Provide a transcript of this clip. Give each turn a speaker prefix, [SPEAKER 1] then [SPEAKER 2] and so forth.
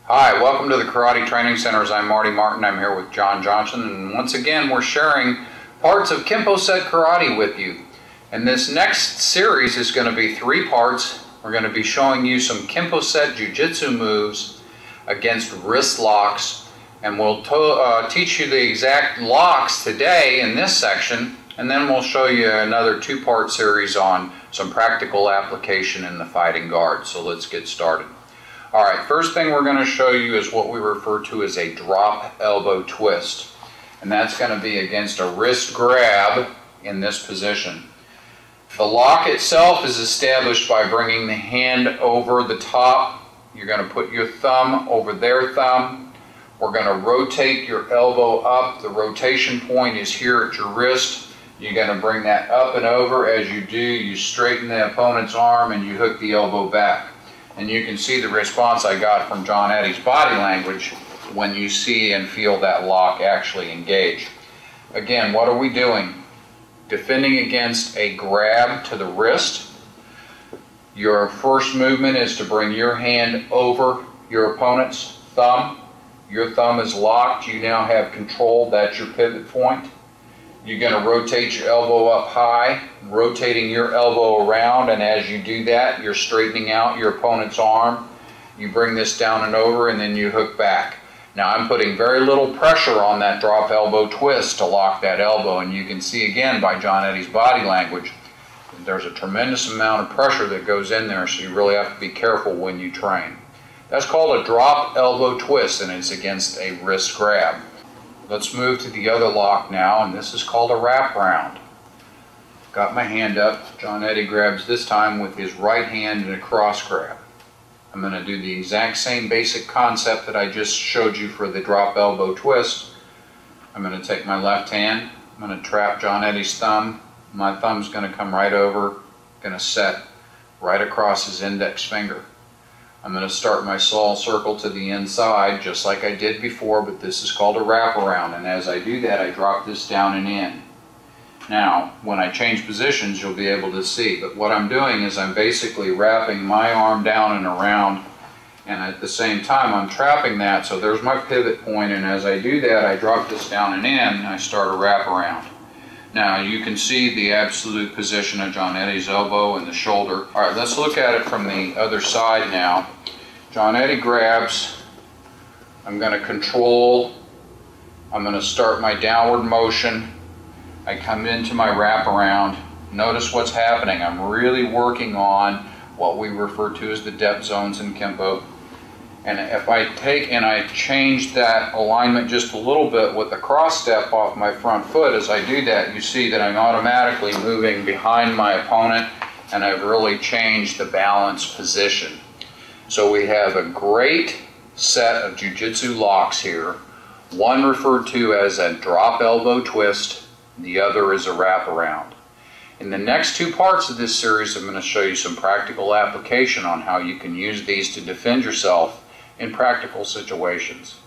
[SPEAKER 1] Hi, welcome to the Karate Training Centers. I'm Marty Martin. I'm here with John Johnson, and once again we're sharing parts of Kenpo set karate with you. And this next series is going to be 3 parts. We're going to be showing you some Kenpo set jiu-jitsu moves against wrist locks, and we'll teach you the exact locks today in this section, and then we'll show you another 2-part series on some practical application in the fighting guard. So let's get started. Alright, first thing we're going to show you is what we refer to as a drop elbow twist. And that's going to be against a wrist grab in this position. The lock itself is established by bringing the hand over the top. You're going to put your thumb over their thumb. We're going to rotate your elbow up. The rotation point is here at your wrist. You're going to bring that up and over. As you do, you straighten the opponent's arm and you hook the elbow back. And you can see the response I got from John Eddie's body language when you see and feel that lock actually engage. Again, what are we doing? Defending against a grab to the wrist. Your first movement is to bring your hand over your opponent's thumb. Your thumb is locked. You now have control. That's your pivot point. You're going to rotate your elbow up high, rotating your elbow around, and as you do that, you're straightening out your opponent's arm. You bring this down and over, and then you hook back. Now I'm putting very little pressure on that drop elbow twist to lock that elbow, and you can see again by John Eddie's body language, there's a tremendous amount of pressure that goes in there, so you really have to be careful when you train. That's called a drop elbow twist, and it's against a wrist grab. Let's move to the other lock now, and this is called a wraparound. Got my hand up. John Eddie grabs this time with his right hand in a cross grab. I'm going to do the exact same basic concept that I just showed you for the drop elbow twist. I'm going to take my left hand. I'm going to trap John Eddie's thumb. My thumb's going to come right over, going to set right across his index finger. I'm going to start my saw circle to the inside just like I did before, but this is called a wraparound, and as I do that I drop this down and in. Now when I change positions you'll be able to see, but what I'm doing is I'm basically wrapping my arm down and around, and at the same time I'm trapping that, so there's my pivot point, and as I do that I drop this down and in and I start a wraparound. Now you can see the absolute position of John Eddie's elbow and the shoulder. Alright, let's look at it from the other side now. John Eddie grabs, I'm going to control, I'm going to start my downward motion, I come into my wraparound. Notice what's happening, I'm really working on what we refer to as the depth zones in Kenpo. And if I take and I change that alignment just a little bit with the cross step off my front foot, as I do that you see that I'm automatically moving behind my opponent, and I've really changed the balance position. So we have a great set of jiu-jitsu locks here. One referred to as a drop elbow twist, the other is a wraparound. In the next 2 parts of this series I'm going to show you some practical application on how you can use these to defend yourself in practical situations.